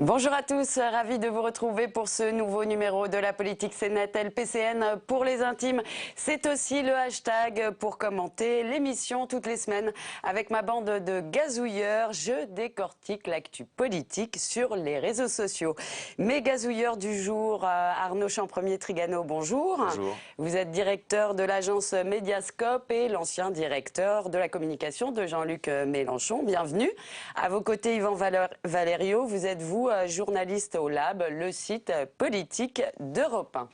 Bonjour à tous, ravi de vous retrouver pour ce nouveau numéro de la politique CNET LPCN pour les intimes. C'est aussi le hashtag pour commenter l'émission toutes les semaines. Avec ma bande de gazouilleurs, je décortique l'actu politique sur les réseaux sociaux. Mes gazouilleurs du jour, Arnaud Champremier-Trigano, bonjour. Bonjour. Vous êtes directeur de l'agence Mediascope et l'ancien directeur de la communication de Jean-Luc Mélenchon. Bienvenue. À vos côtés, Yvan Valerio, vous êtes journaliste au Lab, le site politique d'Europe 1.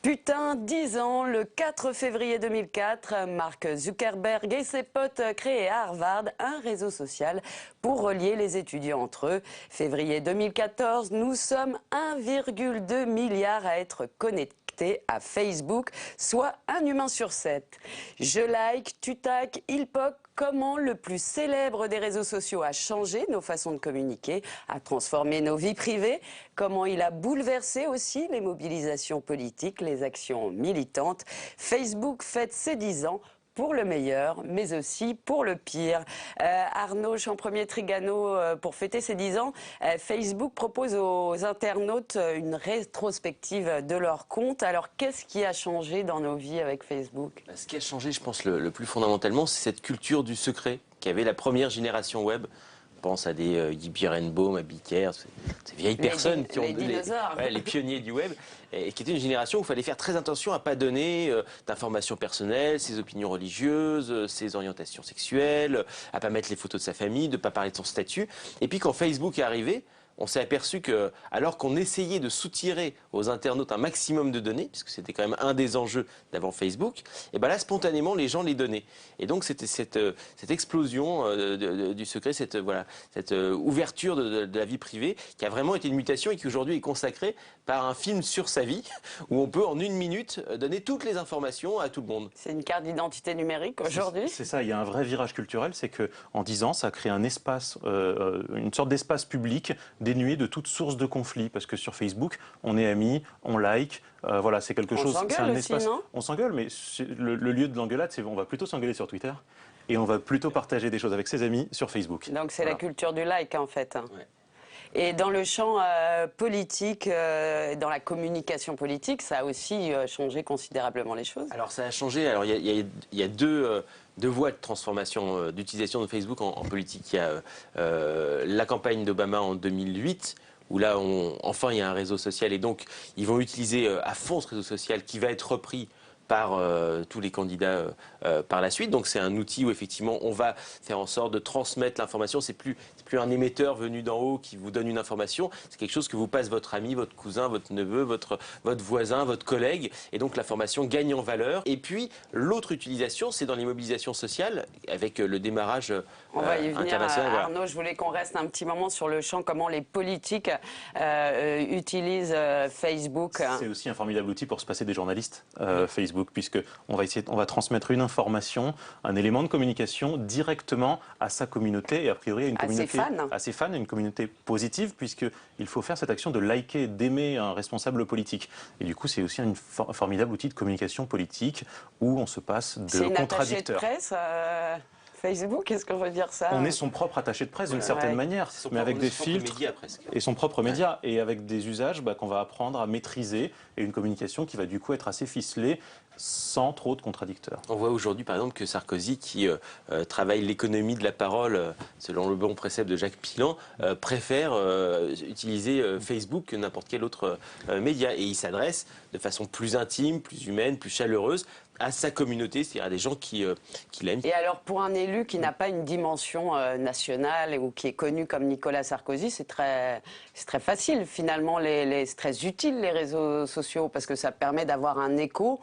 Putain, 10 ans, le 4 février 2004, Mark Zuckerberg et ses potes créaient à Harvard un réseau social pour relier les étudiants entre eux. Février 2014, nous sommes 1,2 milliard à être connectés à Facebook, soit un humain sur 7. Je like, tu tac, il poc. Comment le plus célèbre des réseaux sociaux a changé nos façons de communiquer, a transformé nos vies privées, comment il a bouleversé aussi les mobilisations politiques, les actions militantes. Facebook fête ses 10 ans. Pour le meilleur, mais aussi pour le pire. Arnaud Champremier-Trigano, pour fêter ses 10 ans, Facebook propose aux internautes une rétrospective de leur compte. Alors, qu'est-ce qui a changé dans nos vies avec Facebook? Ce qui a changé, je pense, le plus fondamentalement, c'est cette culture du secret qu'avait la première génération web. On pense à des Guy Birenbaum, à Bicaire, ces vieilles personnes qui ont les pionniers du web, et qui étaient une génération où il fallait faire très attention à ne pas donner d'informations personnelles, ses opinions religieuses, ses orientations sexuelles, à ne pas mettre les photos de sa famille, de ne pas parler de son statut. Et puis quand Facebook est arrivé, on s'est aperçu que, alors qu'on essayait de soutirer aux internautes un maximum de données, puisque c'était quand même un des enjeux d'avant Facebook, et ben là, spontanément, les gens les donnaient. Et donc, c'était cette explosion du secret, cette ouverture de la vie privée, qui a vraiment été une mutation et qui aujourd'hui est consacrée par un film sur sa vie, où on peut, en 1 minute, donner toutes les informations à tout le monde. C'est une carte d'identité numérique aujourd'hui? C'est ça, il y a un vrai virage culturel, c'est qu'en 10 ans, ça a créé un espace, une sorte d'espace public dénué de toute source de conflit, parce que sur Facebook, on est amis, on like, voilà, c'est quelque chose. C'est un espace. Non, on s'engueule, mais le lieu de l'engueulade, c'est on va plutôt s'engueuler sur Twitter et on va plutôt partager des choses avec ses amis sur Facebook. Donc c'est la culture du like en fait. Ouais. Et dans le champ politique, dans la communication politique, ça a aussi changé considérablement les choses. Alors ça a changé. Alors il y a deux voies de transformation, d'utilisation de Facebook en politique. Il y a la campagne d'Obama en 2008, où là, enfin, il y a un réseau social. Et donc, ils vont utiliser à fond ce réseau social qui va être repris par tous les candidats par la suite. Donc c'est un outil où effectivement on va faire en sorte de transmettre l'information. C'est plus un émetteur venu d'en haut qui vous donne une information. C'est quelque chose que vous passe votre ami, votre cousin, votre neveu, votre voisin, votre collègue. Et donc l'information gagne en valeur. Et puis l'autre utilisation, c'est dans les mobilisations sociales avec le démarrage on va y venir, international. Arnaud, voilà. Je voulais qu'on reste un petit moment sur le champ, comment les politiques utilisent Facebook. C'est aussi un formidable outil pour se passer des journalistes, Facebook, puisque on va transmettre une information, un élément de communication directement à sa communauté et a priori à une communauté, à ses fans, une communauté positive, puisqu'il faut faire cette action de liker, d'aimer un responsable politique. Et du coup, c'est aussi un formidable outil de communication politique où on se passe de contradicteurs. C'est une attachée de presse Facebook, qu'est-ce qu'on veut dire ça? On est son propre attaché de presse d'une certaine manière, mais avec des filtres et son propre média, et avec des usages qu'on va apprendre à maîtriser, et une communication qui va du coup être assez ficelée, sans trop de contradicteurs. On voit aujourd'hui par exemple que Sarkozy, qui travaille l'économie de la parole selon le bon précepte de Jacques Pilan, préfère utiliser Facebook que n'importe quel autre média. Et il s'adresse de façon plus intime, plus humaine, plus chaleureuse à sa communauté, c'est-à-dire à des gens qui l'aiment. Et alors pour un élu qui n'a pas une dimension nationale ou qui est connu comme Nicolas Sarkozy, c'est très facile finalement, c'est très utile les réseaux sociaux parce que ça permet d'avoir un écho.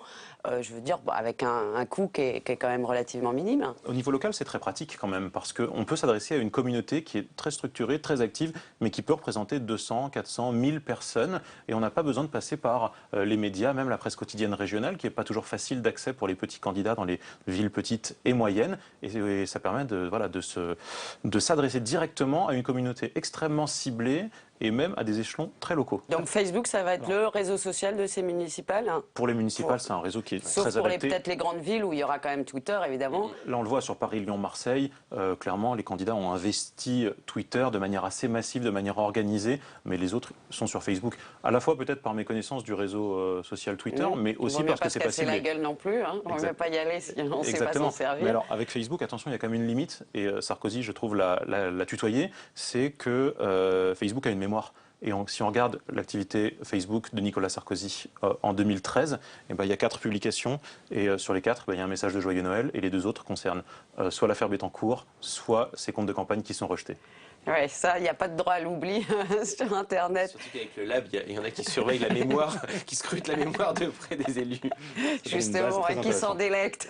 Je veux dire, avec un coût qui est quand même relativement minime. Au niveau local, c'est très pratique quand même, parce qu'on peut s'adresser à une communauté qui est très structurée, très active, mais qui peut représenter 200, 400, 1000 personnes, et on n'a pas besoin de passer par les médias, même la presse quotidienne régionale, qui n'est pas toujours facile d'accès pour les petits candidats dans les villes petites et moyennes, et ça permet de s'adresser directement à une communauté extrêmement ciblée, et même à des échelons très locaux. Donc Facebook, ça va être le réseau social de ces municipales? Pour les municipales, c'est un réseau qui est Sauf très pour adapté. Peut-être les grandes villes où il y aura quand même Twitter, évidemment. Là, on le voit sur Paris, Lyon, Marseille. Clairement, les candidats ont investi Twitter de manière assez massive, de manière organisée, mais les autres sont sur Facebook. À la fois peut-être par méconnaissance du réseau social Twitter, mais aussi parce que c'est pas ciblé. La gueule non plus, hein. On ne veut pas y aller si on ne sait pas s'en servir. Mais alors, avec Facebook, attention, il y a quand même une limite, et Sarkozy, je trouve, l'a tutoyé, c'est que Facebook a une mémoire. Et si on regarde l'activité Facebook de Nicolas Sarkozy en 2013, il y a 4 publications, et sur les 4, il y a un message de Joyeux Noël, et les 2 autres concernent soit l'affaire Bettencourt, soit ses comptes de campagne qui sont rejetés. Oui, ça, il n'y a pas de droit à l'oubli sur Internet. Surtout qu'avec le Lab, il y en a qui surveillent la mémoire, qui scrutent la mémoire de près des élus. Justement, et qui s'en délectent.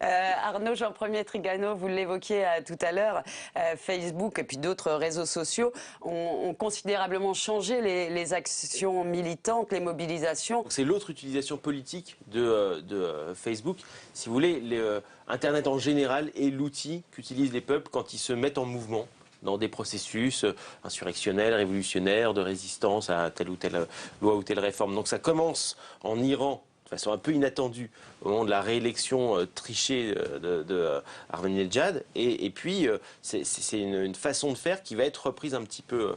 Arnaud, Jean-Premier Trigano, vous l'évoquiez tout à l'heure, Facebook et puis d'autres réseaux sociaux ont considérablement changé les actions militantes, les mobilisations. C'est l'autre utilisation politique de Facebook. Si vous voulez, Internet en général est l'outil qu'utilisent les peuples quand ils se mettent en mouvement dans des processus insurrectionnels, révolutionnaires, de résistance à telle ou telle loi ou telle réforme. Donc ça commence en Iran de façon un peu inattendue au moment de la réélection trichée de Ahmadinejad. Et puis, c'est une façon de faire qui va être reprise un petit peu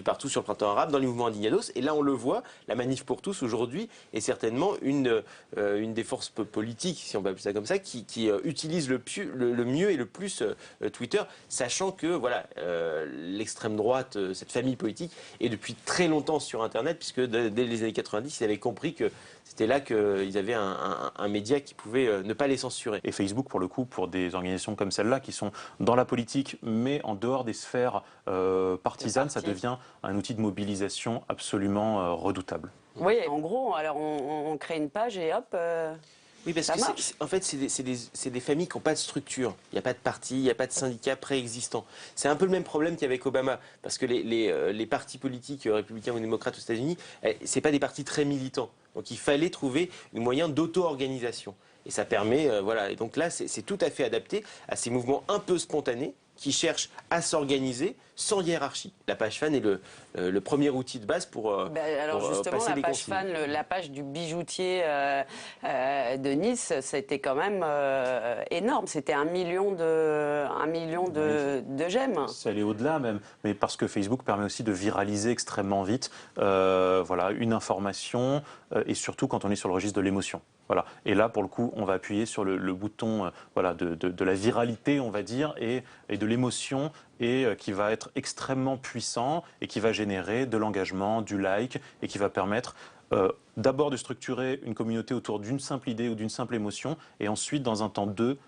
partout sur le printemps arabe, dans les mouvements indignados. Et là, on le voit, la Manif pour tous, aujourd'hui, est certainement une des forces politiques, si on peut appeler ça comme ça, qui utilise le mieux et le plus Twitter, sachant que voilà, l'extrême droite, cette famille politique, est depuis très longtemps sur Internet, puisque dès les années 90, ils avaient compris que c'était là qu'ils avaient un média qui pouvait ne pas les censurer. Et Facebook, pour le coup, pour des organisations comme celle-là, qui sont dans la politique, mais en dehors des sphères partisanes, ça devient un outil de mobilisation absolument redoutable. Oui, en gros, alors on crée une page et hop... Oui, parce que en fait, c'est des familles qui n'ont pas de structure. Il n'y a pas de parti, il n'y a pas de syndicat préexistant. C'est un peu le même problème qu'avec Obama, parce que les partis politiques républicains ou démocrates aux États-Unis, ce pas des partis très militants. Donc il fallait trouver un moyen d'auto-organisation. Et ça permet, voilà. Et donc là, c'est tout à fait adapté à ces mouvements un peu spontanés qui cherchent à s'organiser sans hiérarchie. La page fan est le premier outil de base pour justement, passer la page fan, la page du bijoutier de Nice, c'était quand même énorme. C'était 1 million de j'aime. C'est allé au-delà même, mais parce que Facebook permet aussi de viraliser extrêmement vite voilà, une information, et surtout quand on est sur le registre de l'émotion. Voilà. Et là, pour le coup, on va appuyer sur le bouton voilà, de la viralité, on va dire, et de l'émotion, et qui va être extrêmement puissant et qui va générer de l'engagement, du like, et qui va permettre d'abord de structurer une communauté autour d'une simple idée ou d'une simple émotion, et ensuite, dans un temps 2,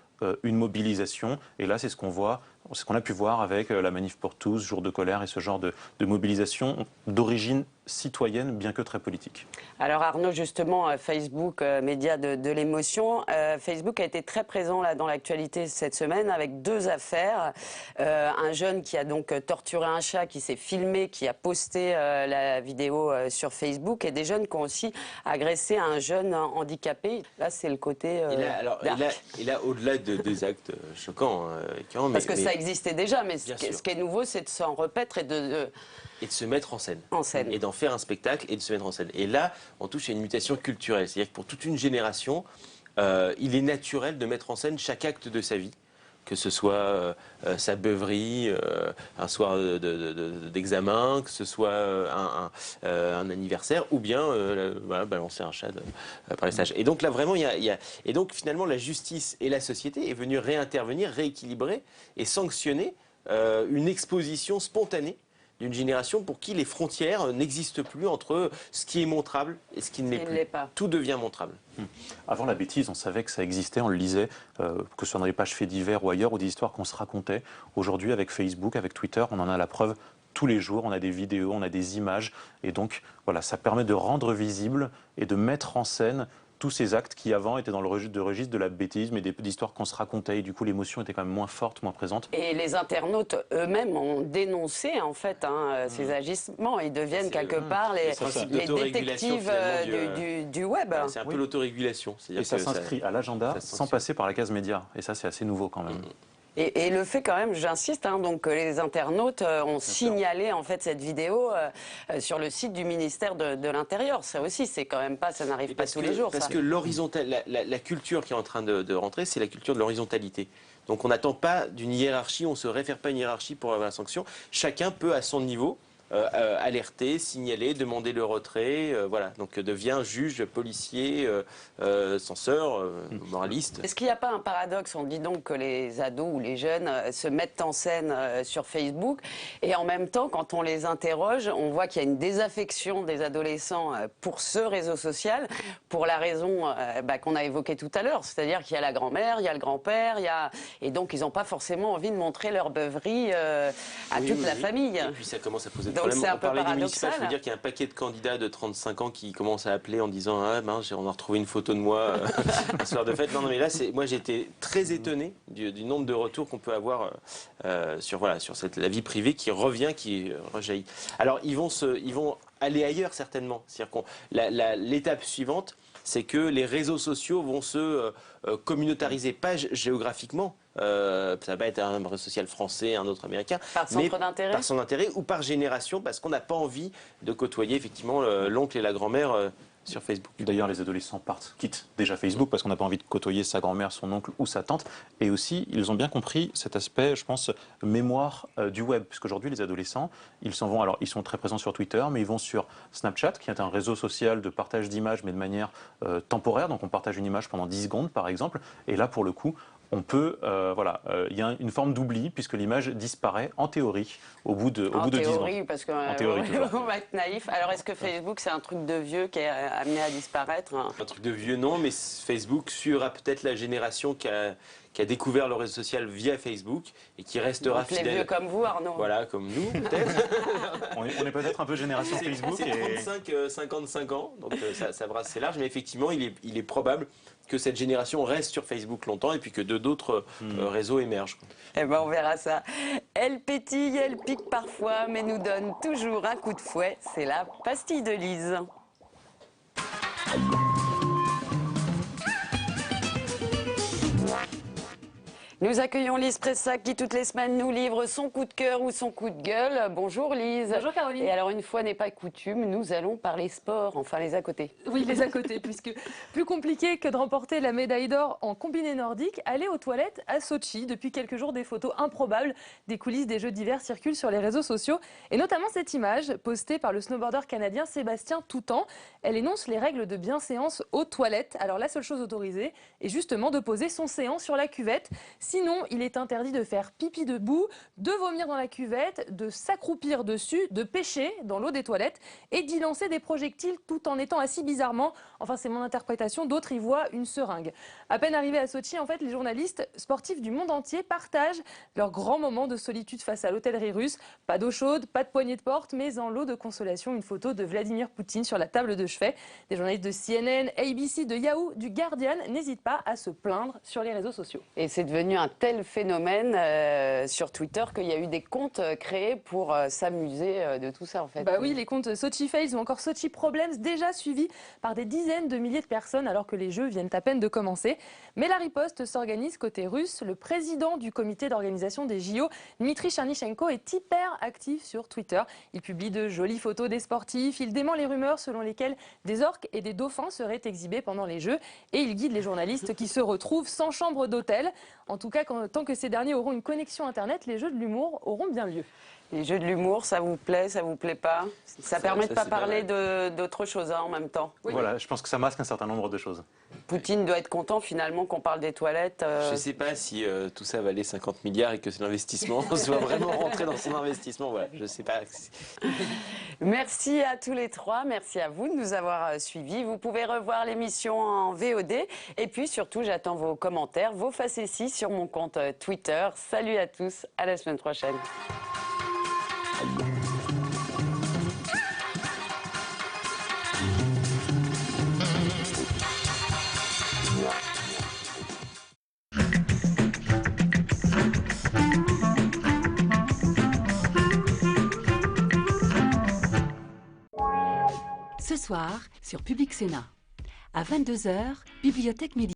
une mobilisation. Et là, c'est ce qu'on voit, ce qu'on a pu voir avec la Manif pour tous, Jour de colère et ce genre de mobilisation d'origine citoyenne, bien que très politique. Alors Arnaud, justement, Facebook, média de l'émotion, Facebook a été très présent là dans l'actualité cette semaine avec 2 affaires. Un jeune qui a donc torturé un chat, qui s'est filmé, qui a posté la vidéo sur Facebook, et des jeunes qui ont aussi agressé un jeune handicapé. Là, c'est le côté... Et là, au-delà des actes choquants, parce que ça existait déjà, mais ce qui est nouveau, c'est de s'en repaître et de se mettre en scène. Et d'en faire un spectacle et de se mettre en scène. Et là, on touche à une mutation culturelle. C'est-à-dire que pour toute une génération, il est naturel de mettre en scène chaque acte de sa vie, que ce soit sa beuverie, un soir d'examen, que ce soit un anniversaire, ou bien voilà, balancer un chat par les stages. Et donc là, vraiment, et donc finalement, la justice et la société est venue réintervenir, rééquilibrer et sanctionner une exposition spontanée d'une génération pour qui les frontières n'existent plus entre ce qui est montrable et ce qui ne l'est plus. Tout devient montrable. Avant la bêtise, on savait que ça existait, on le lisait, que ce soit dans les pages faits divers ou ailleurs, ou des histoires qu'on se racontait. Aujourd'hui, avec Facebook, avec Twitter, on en a la preuve tous les jours, on a des vidéos, on a des images, et donc voilà, ça permet de rendre visible et de mettre en scène tous ces actes qui avant étaient dans le registre de la bêtise, mais d'histoires qu'on se racontait, et du coup l'émotion était quand même moins forte, moins présente. Et les internautes eux-mêmes ont dénoncé en fait ces agissements. Ils deviennent quelque part les détectives du web. C'est un peu l'autorégulation. Et ça s'inscrit à l'agenda sans passer par la case média. Et ça, c'est assez nouveau quand même. Et le fait quand même, j'insiste, donc que les internautes ont signalé en fait cette vidéo sur le site du ministère de l'Intérieur. Ça aussi, c'est quand même pas, ça n'arrive pas tous les jours. Parce que la culture qui est en train de rentrer, c'est la culture de l'horizontalité. Donc on n'attend pas d'une hiérarchie, on ne se réfère pas à une hiérarchie pour avoir la sanction. Chacun peut à son niveau alerter, signaler, demander le retrait, voilà. Donc devient juge, policier, censeur, moraliste. Est-ce qu'il n'y a pas un paradoxe? On dit donc que les ados ou les jeunes se mettent en scène sur Facebook et en même temps, quand on les interroge, on voit qu'il y a une désaffection des adolescents pour ce réseau social, pour la raison qu'on a évoquée tout à l'heure, c'est-à-dire qu'il y a la grand-mère, il y a le grand-père, et donc ils n'ont pas forcément envie de montrer leur beuverie à toute la famille. Et puis ça commence à poser donc c'est un peu paradoxal. Je veux dire qu'il y a un paquet de candidats de 35 ans qui commencent à appeler en disant « Ah mince, on a retrouvé une photo de moi un soir de fête ». Non, mais là, moi j'ai été très étonné du nombre de retours qu'on peut avoir sur la vie privée qui revient, qui rejaillit. Alors ils vont aller ailleurs certainement. C'est-à-dire l'étape suivante, c'est que les réseaux sociaux vont se communautariser, pas géographiquement. Ça va être un réseau social français, un autre américain. Par centre d'intérêt ? Par son intérêt ou par génération, parce qu'on n'a pas envie de côtoyer effectivement l'oncle et la grand-mère sur Facebook. D'ailleurs, les adolescents quittent déjà Facebook parce qu'on n'a pas envie de côtoyer sa grand-mère, son oncle ou sa tante. Et aussi, ils ont bien compris cet aspect, je pense, mémoire du web. Puisqu'aujourd'hui, les adolescents, ils s'en vont. Alors, ils sont très présents sur Twitter, mais ils vont sur Snapchat, qui est un réseau social de partage d'images, mais de manière temporaire. Donc, on partage une image pendant 10 secondes, par exemple. Et là, pour le coup, on peut, il y a une forme d'oubli puisque l'image disparaît en théorie au bout de 10 ans. En théorie, parce qu'on va être naïf. Alors est-ce que Facebook c'est un truc de vieux qui est amené à disparaître? Un truc de vieux non, mais Facebook suivra peut-être la génération qui a découvert le réseau social via Facebook et qui restera fidèle. Les vieux comme vous, Arnaud. Voilà, comme nous peut-être. on est peut-être un peu génération Facebook. C'est 55 ans, donc ça brasse assez large, mais effectivement il est probable que cette génération reste sur Facebook longtemps et puis que d'autres réseaux émergent. Eh ben on verra ça. Elle pétille, elle pique parfois, mais nous donne toujours un coup de fouet. C'est la pastille de Lise. Nous accueillons Lise Pressac qui toutes les semaines nous livre son coup de cœur ou son coup de gueule. Bonjour Lise. Bonjour Caroline. Et alors une fois n'est pas coutume, nous allons parler sport, enfin les à côté. Oui, les à côté, puisque plus compliqué que de remporter la médaille d'or en combiné nordique, aller aux toilettes à Sochi. Depuis quelques jours, des photos improbables des coulisses des Jeux d'hiver circulent sur les réseaux sociaux. Et notamment cette image postée par le snowboarder canadien Sébastien Toutan. Elle énonce les règles de bienséance aux toilettes. Alors la seule chose autorisée est justement de poser son séant sur la cuvette. Sinon, il est interdit de faire pipi debout, de vomir dans la cuvette, de s'accroupir dessus, de pêcher dans l'eau des toilettes et d'y lancer des projectiles tout en étant assis bizarrement. Enfin, c'est mon interprétation, d'autres y voient une seringue. À peine arrivés à Sochi, en fait, les journalistes sportifs du monde entier partagent leur grand moment de solitude face à l'hôtellerie russe. Pas d'eau chaude, pas de poignée de porte, mais en lot de consolation, une photo de Vladimir Poutine sur la table de chevet. Des journalistes de CNN, ABC, de Yahoo, du Guardian n'hésitent pas à se plaindre sur les réseaux sociaux. Et c'est devenu un tel phénomène sur Twitter qu'il y a eu des comptes créés pour s'amuser de tout ça en fait. Bah oui, les comptes Sochi Fails ou encore Sochi Problems déjà suivis par des dizaines de milliers de personnes alors que les Jeux viennent à peine de commencer. Mais la riposte s'organise côté russe. Le président du comité d'organisation des JO, Dmitry Chernychenko, est hyper actif sur Twitter. Il publie de jolies photos des sportifs, il dément les rumeurs selon lesquelles des orques et des dauphins seraient exhibés pendant les Jeux et il guide les journalistes qui se retrouvent sans chambre d'hôtel. En tout cas, tant que ces derniers auront une connexion Internet, les jeux de l'humour auront bien lieu. Les jeux de l'humour, ça vous plaît pas? Ça permet de ne pas parler d'autre chose en même temps. Oui. Voilà, je pense que ça masque un certain nombre de choses. Poutine doit être content finalement qu'on parle des toilettes. Je ne sais pas si tout ça valait 50 milliards et que c'est l'investissement soit vraiment rentré dans son investissement. Voilà, je ne sais pas. Merci à tous les trois, merci à vous de nous avoir suivis. Vous pouvez revoir l'émission en VOD et puis surtout j'attends vos commentaires, vos facéties sur mon compte Twitter. Salut à tous, à la semaine prochaine. Ce soir, sur Public Sénat, à 22h, Bibliothèque Médicale.